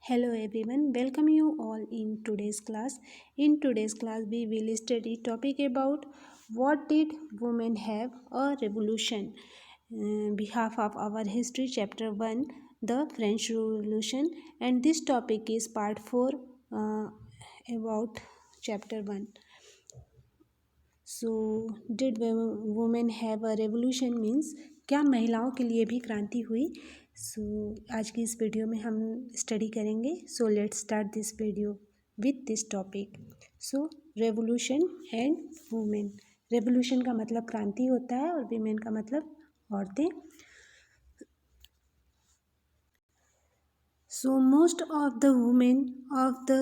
Hello everyone, welcome you all in today's class. In today's class, we will study topic about what did women have a revolution. Behalf of our history, chapter 1, the French Revolution, and this topic is part 4 about chapter 1. So did women have a revolution means क्या महिलाओं के लिए भी क्रांति हुई। आज की इस वीडियो में हम स्टडी करेंगे। So let's start this video with this topic. So revolution and women. Revolution का मतलब क्रांति होता है और वीमेन का मतलब औरतें। So most of the women of the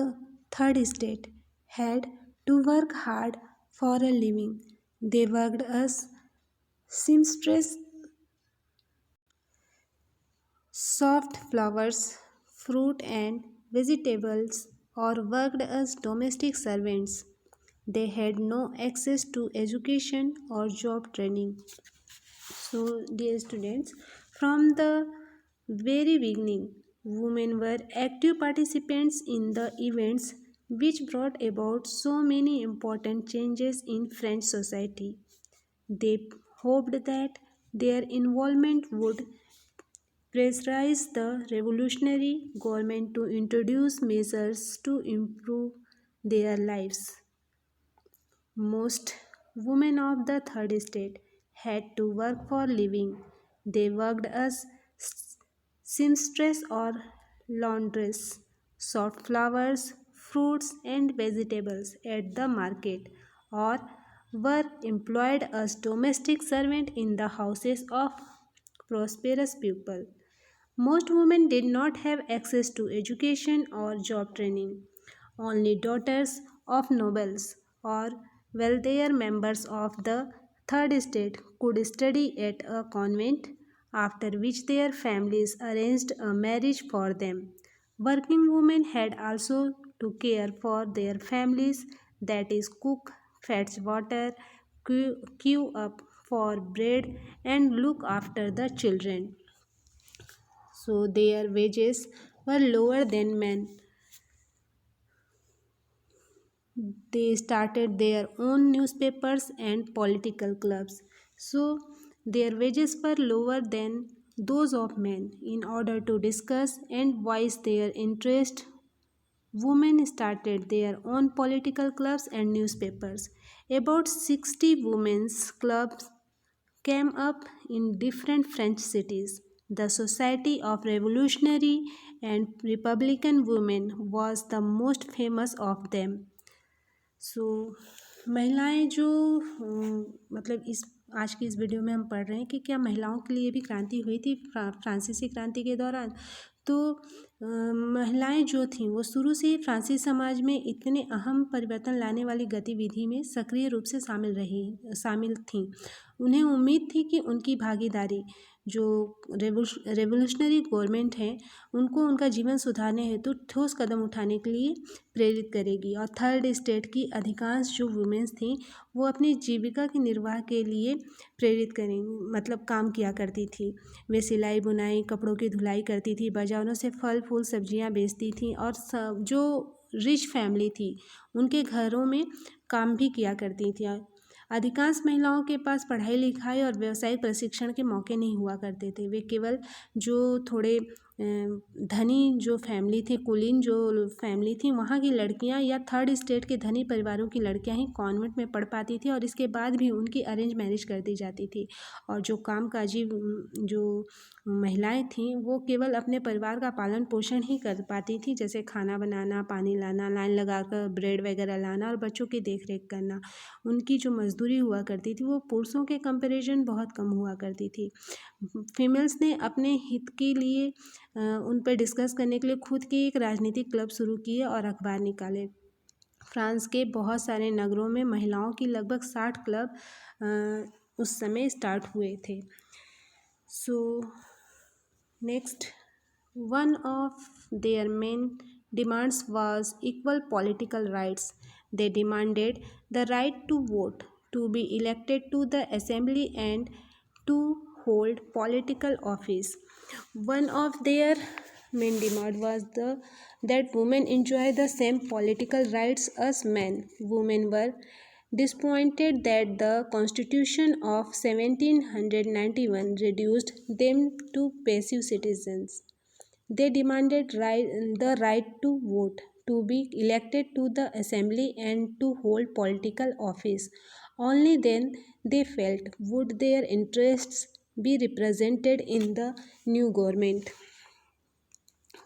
third state had to work hard for a living. They worked as seamstress, soft flowers, fruit and vegetables, or worked as domestic servants. They had no access to education or job training. So, dear students, from the very beginning, women were active participants in the events which brought about so many important changes in French society. They hoped that their involvement would pressurize the revolutionary government to introduce measures to improve their lives. Most women of the third estate had to work for living. They worked as seamstress or laundress, soft flowers, fruits and vegetables at the market, or were employed as domestic servant in the houses of prosperous people. Most women did not have access to education or job training. Only daughters of nobles or wealthier members of the third estate could study at a convent, after which their families arranged a marriage for them. Working women had also to care for their families, that is, cook, fetch water, queue up for bread, and look after the children. So their wages were lower than men. They started their own newspapers and political clubs. So their wages were lower than those of men. In order to discuss and voice their interest, women started their own political clubs and newspapers. About 60 women's clubs came up in different French cities. The Society of Revolutionary and Republican Women was the most famous of them. महिलाएं जो मतलब इस आज की इस video में हम पढ़ रहे हैं कि क्या महिलाओं के लिए भी क्रांति हुई थी फ्रांसीसी क्रांति के दौरान। तो महिलाएं जो थीं वो शुरू से ही फ्रांसीसी समाज में इतने अहम परिवर्तन लाने वाली गतिविधि में सक्रिय रूप से शामिल थीं। उन्हें उम्मीद थी कि उनकी भागीदारी जो रेवोल्यूशनरी गवर्नमेंट है उनको उनका जीवन सुधारने हेतु ठोस कदम उठाने के लिए प्रेरित करेगी। और थर्ड स्टेट की अधिकांश जो वुमेन्स थीं वो अपनी जीविका के निर्वाह के लिए प्रेरित करेंगी, मतलब काम किया करती थी। वे सिलाई बुनाई कपड़ों की धुलाई करती थी, बाज़ारों से फल फूल सब्जियां बेचती थीं और जो रिच फैमिली थी उनके घरों में काम भी किया करती थी। अधिकांश महिलाओं के पास पढ़ाई लिखाई और व्यावसायिक प्रशिक्षण के मौके नहीं हुआ करते थे। वे केवल जो थोड़े धनी जो फैमिली थी, कुलीन जो फैमिली थी, वहाँ की लड़कियाँ या थर्ड स्टेट के धनी परिवारों की लड़कियाँ ही कॉन्वेंट में पढ़ पाती थी और इसके बाद भी उनकी अरेंज मैरिज कर दी जाती थी। और जो कामकाजी जो महिलाएं थीं वो केवल अपने परिवार का पालन पोषण ही कर पाती थी, जैसे खाना बनाना, पानी लाना, लाइन लगाकर ब्रेड वगैरह लाना और बच्चों की देख रेख करना। उनकी जो मजदूरी हुआ करती थी वो पुरुषों के कंपैरिजन बहुत कम हुआ करती थी। फीमेल्स ने अपने हित के लिए उन पर डिस्कस करने के लिए खुद के एक राजनीतिक क्लब शुरू किए और अखबार निकाले। फ्रांस के बहुत सारे नगरों में महिलाओं की लगभग 60 क्लब उस समय स्टार्ट हुए थे। So next, one of their main demands was equal political rights. They demanded the right to vote, to be elected to the assembly and to hold political office. One of their main demand was that women enjoy the same political rights as men. Women were disappointed that the Constitution of 1791 reduced them to passive citizens. They demanded the right to vote, to be elected to the assembly, and to hold political office. Only then, they felt, would their interests be represented in the new government.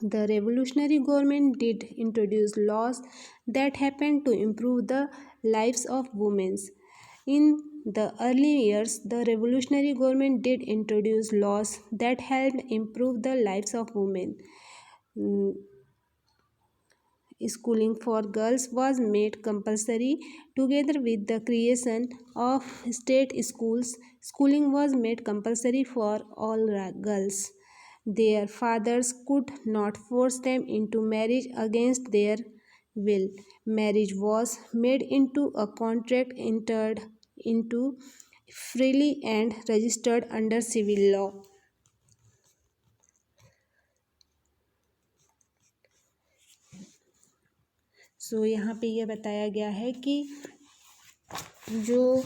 The revolutionary government did introduce laws that happened to improve the lives of women. In the early years, the revolutionary government did introduce laws that helped improve the lives of women. Mm, Schooling for girls was made compulsory. Together with the creation of state schools, schooling was made compulsory for all girls. Their fathers could not force them into marriage against their will. Marriage was made into a contract entered into freely and registered under civil law. यहाँ पे यह बताया गया है कि जो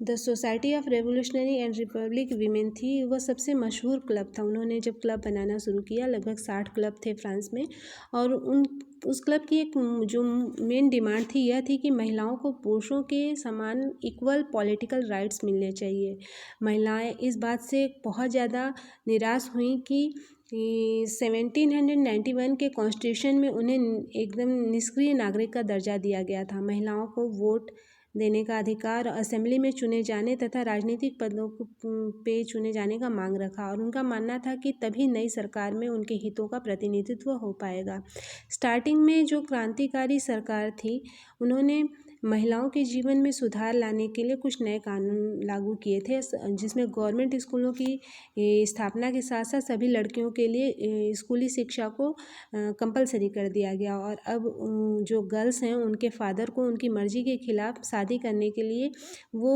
the society of revolutionary and Republic women थी वह सबसे मशहूर क्लब था। उन्होंने जब क्लब बनाना शुरू किया, लगभग 60 क्लब थे फ्रांस में, और उस क्लब की एक जो मेन डिमांड थी यह थी कि महिलाओं को पुरुषों के समान इक्वल पॉलिटिकल राइट्स मिलने चाहिए। महिलाएं इस बात से बहुत ज़्यादा निराश हुई कि 1791 के कॉन्स्टिट्यूशन में उन्हें एकदम निष्क्रिय नागरिक का दर्जा दिया गया था। महिलाओं को वोट देने का अधिकार, असेंबली में चुने जाने तथा राजनीतिक पदों पे चुने जाने का मांग रखा, और उनका मानना था कि तभी नई सरकार में उनके हितों का प्रतिनिधित्व हो पाएगा। स्टार्टिंग में जो क्रांतिकारी सरकार थी उन्होंने महिलाओं के जीवन में सुधार लाने के लिए कुछ नए कानून लागू किए थे, जिसमें गवर्नमेंट स्कूलों की स्थापना के साथ साथ सभी लड़कियों के लिए स्कूली शिक्षा को कंपलसरी कर दिया गया। और अब जो गर्ल्स हैं उनके फादर को उनकी मर्ज़ी के खिलाफ शादी करने के लिए वो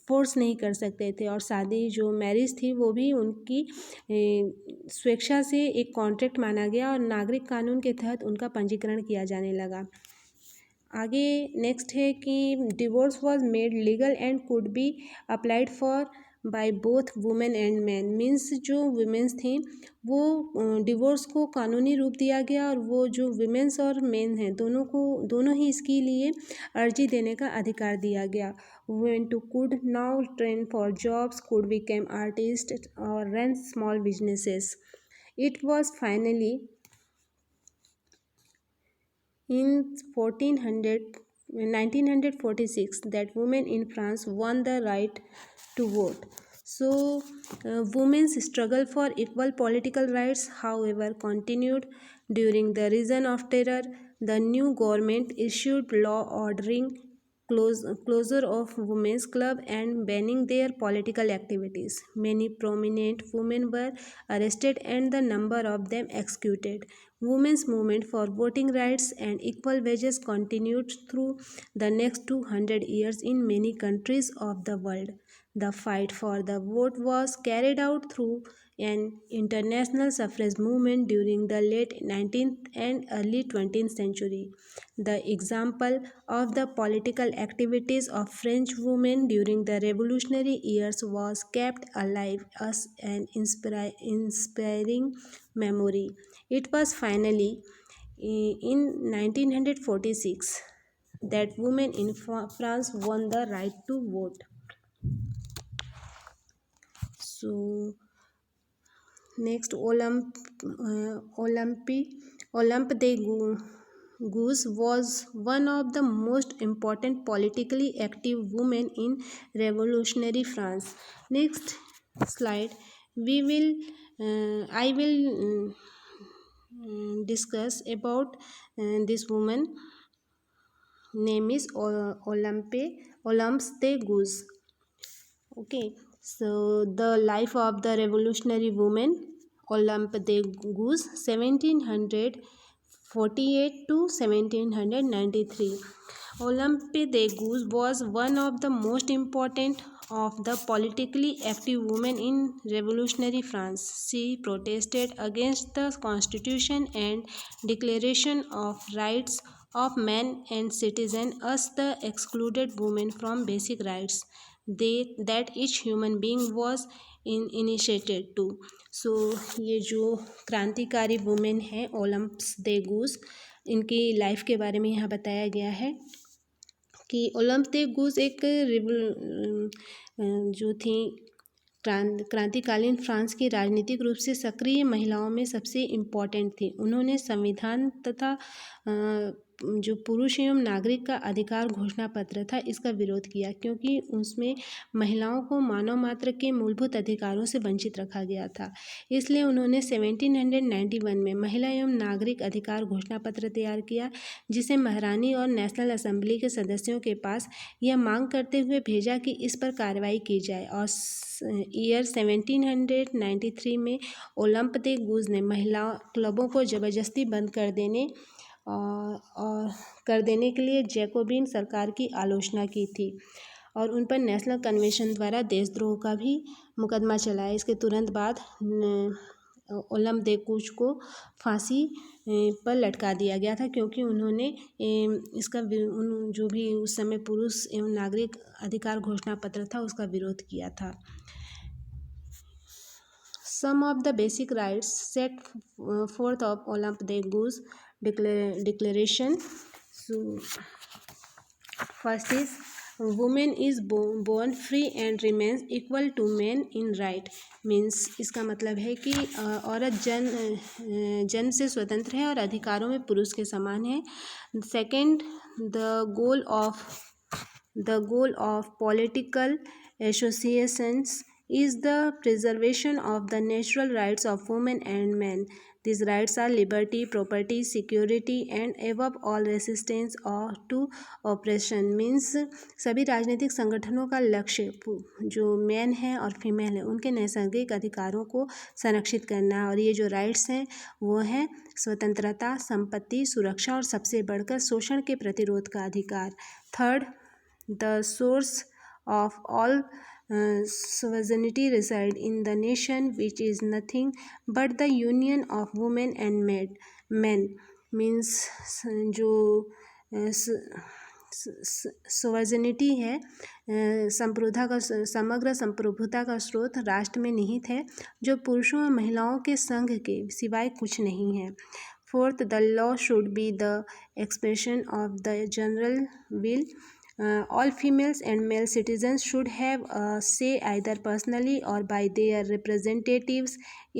फोर्स नहीं कर सकते थे, और शादी जो मैरिज थी वो भी उनकी स्वेच्छा से एक कॉन्ट्रैक्ट माना गया, और नागरिक कानून के तहत उनका पंजीकरण किया जाने लगा। आगे नेक्स्ट है कि divorce was made legal and could be applied for by both women and man. Means जो वुमेन्स थी वो डिवोर्स को कानूनी रूप दिया गया, और वो जो वुमेन्स और मेन हैं दोनों ही इसके लिए अर्जी देने का अधिकार दिया गया। Women too could now train for jobs, could become artist और run small businesses. It was finally in 1946 that women in France won the right to vote. So women's struggle for equal political rights, however, continued. During the Reign of Terror, the new government issued law ordering closure of women's club and banning their political activities. Many prominent women were arrested and the number of them executed. Women's movement for voting rights and equal wages continued through the next 200 years in many countries of the world. The fight for the vote was carried out through an international suffrage movement during the late 19th and early 20th century. The example of the political activities of French women during the revolutionary years was kept alive as an inspiring memory. It was finally in 1946 that women in France won the right to vote. So next, Olympe de Gouges was one of the most important politically active women in revolutionary France. Next slide, I will discuss about this woman. Name is Olympe de Gouges. Okay, so the life of the revolutionary woman Olympe de Gouges, 1748 to 1793. Olympe de Gouges was one of the most important of the politically active woman in revolutionary France. She protested against the constitution and declaration of rights of men and citizens as the excluded women from basic rights that each human being was initiated to. सो ये जो क्रांतिकारी women हैं Olympus de गूज, इनकी life के बारे में यहाँ बताया गया है कि ओलम्पस दे गूज एक जो थी क्रांतिकालीन फ्रांस की राजनीतिक रूप से सक्रिय महिलाओं में सबसे इम्पोर्टेंट थी। उन्होंने संविधान तथा जो पुरुष एवं नागरिक का अधिकार घोषणा पत्र था इसका विरोध किया, क्योंकि उसमें महिलाओं को मानव मात्र के मूलभूत अधिकारों से वंचित रखा गया था। इसलिए उन्होंने 1791 में महिला एवं नागरिक अधिकार घोषणा पत्र तैयार किया, जिसे महारानी और नेशनल असेंबली के सदस्यों के पास यह मांग करते हुए भेजा कि इस पर कार्रवाई की जाए। और ईयर 1793 में ओलम्प दे गूज ने महिला क्लबों को ज़बरदस्ती बंद कर देने के लिए जैकोबिन सरकार की आलोचना की थी और उन पर नेशनल कन्वेंशन द्वारा देशद्रोह का भी मुकदमा चलाया। इसके तुरंत बाद ओलम्प दे गूज को फांसी पर लटका दिया गया था, क्योंकि उन्होंने इसका जो भी उस समय पुरुष एवं नागरिक अधिकार घोषणा पत्र था उसका विरोध किया था। Some of the basic rights set forth of Olympe de Gouges declaration. So, first is woman is born free and remains equal to men in right. Means इसका मतलब है कि औरत जन्म से स्वतंत्र है और अधिकारों में पुरुष के समान है। Second, the goal of political associations is the preservation of the natural rights of women and men. These rights are liberty, property, security and above all resistance to oppression. Means सभी राजनीतिक संगठनों का लक्ष्य जो मैन है और female है उनके नैसर्गिक अधिकारों को संरक्षित करना है, और ये जो राइट्स हैं वो हैं स्वतंत्रता, संपत्ति, सुरक्षा और सबसे बढ़कर शोषण के प्रतिरोध का अधिकार। Third, the source of all sovereignty reside in the nation, which is nothing but the union of women and men. Means जो सोवर्जिनिटी है संप्रभुता का समग्र संप्रभुता का स्रोत राष्ट्र में निहित है, जो पुरुषों और महिलाओं के संघ के सिवाय कुछ नहीं है। Fourth, the law should be the expression of the general will. All females and male citizens should have a say either personally or by their representatives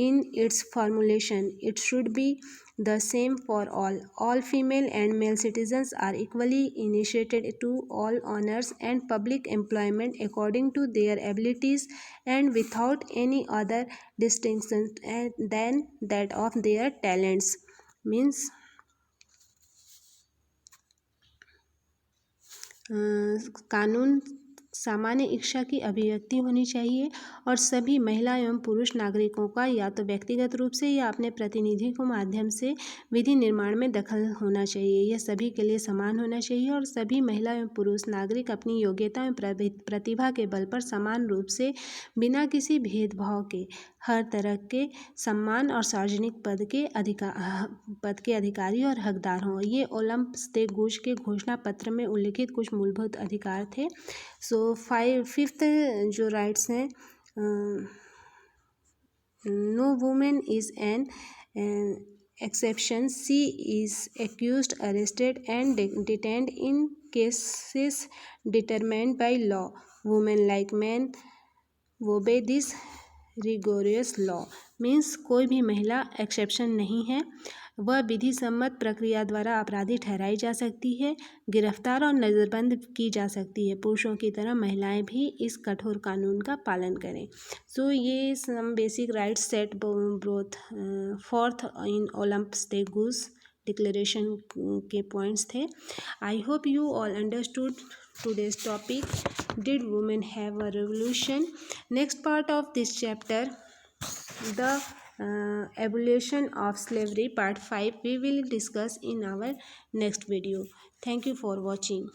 in its formulation. It should be the same for all. All female and male citizens are equally initiated to all honors and public employment according to their abilities and without any other distinction than that of their talents. Means कानून सामान्य इच्छा की अभिव्यक्ति होनी चाहिए और सभी महिला एवं पुरुष नागरिकों का या तो व्यक्तिगत रूप से या अपने प्रतिनिधि के माध्यम से विधि निर्माण में दखल होना चाहिए। यह सभी के लिए समान होना चाहिए और सभी महिला एवं पुरुष नागरिक अपनी योग्यता एवं प्रतिभा के बल पर समान रूप से बिना किसी भेदभाव के हर तरह के सम्मान और सार्वजनिक पद के अधिकारी और हकदार हों। ये ओलम्पस दे गूज के घोषणा पत्र में उल्लिखित कुछ मूलभूत अधिकार थे। सो फिफ्थ जो राइट्स हैं, no women is an exception. She is accused, arrested and detained in cases determined by law. Women like men obey this rigorous law. Means कोई भी महिला एक्सेप्शन नहीं है, वह विधि सम्मत प्रक्रिया द्वारा अपराधी ठहराई जा सकती है, गिरफ्तार और नज़रबंद की जा सकती है। पुरुषों की तरह महिलाएं भी इस कठोर कानून का पालन करें। सो ये some basic rights set both forth in Olympe de Gouges declaration के पॉइंट्स थे। I hope you all understood today's topic, did women have a revolution? Next part of this chapter, the abolition of slavery, part 5, we will discuss in our next video. Thank you for watching.